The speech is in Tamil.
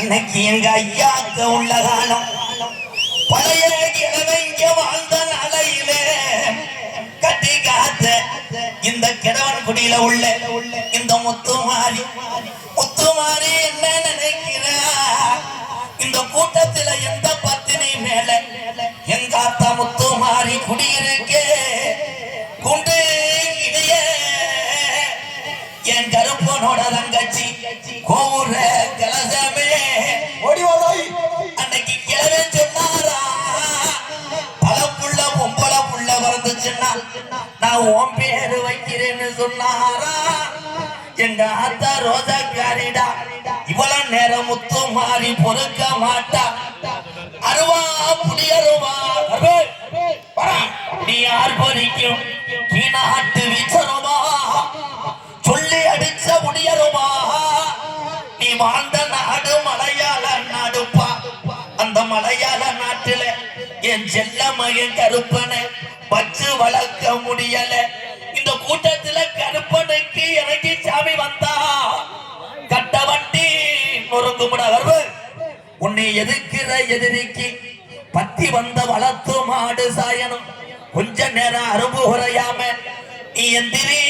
அன்னைக்கு எங்க ஐயாக்க உள்ள காலம் பழைய கிழமைங்க வாழ்ந்த நாளையிலே கட்டி காத்த இந்த கிழவன் குடியில உள்ள இந்த முத்துமாரி என்ன நினைக்கிறா இந்த கூட்டத்துல எந்த பத்தினி மேல எங்க அத்தா முத்துமாரி குடியிருக்கே குண்டு இடைய என் கருப்பனோட தங்கச்சி கோவுற கலசமே ஓடிவாய் அன்னைக்கு கிழவே சொன்னாரா பழப்புள்ள பொம்பளை புள்ள வந்துச்சுன்னா நான் உன் பேரு வைக்கிறேன்னு சொன்னாரா எங்க ஆத்தா ரோஜா காரிடா இவ்வளவு நேரம் முத்து மாறி பொறுக்க மாட்டா அருவா புடி அருவா நீ யார் பொறிக்கும் கீநாட்டு வீச்சருமா சொல்லி அடிச்ச முடியருமா நீ வாழ்ந்த நாடு மலையாள நாடுப்பா அந்த மலையாள நாட்டுல என் செல்ல மகன் கருப்பனை வச்சு வளர்க்க முடியல இந்த கூட்டத்துல கருப்பனுக்கு இறங்கி சாமி வந்தா கட்ட வண்டி நொறுங்குமுட வருவ உன்னை எதிர்க்கிற எதிரிக்கு பத்தி வந்த வளர்த்து மாடு சாயனும் கொஞ்ச நேரம் அரும்பு குறையாம நீ எந்திரி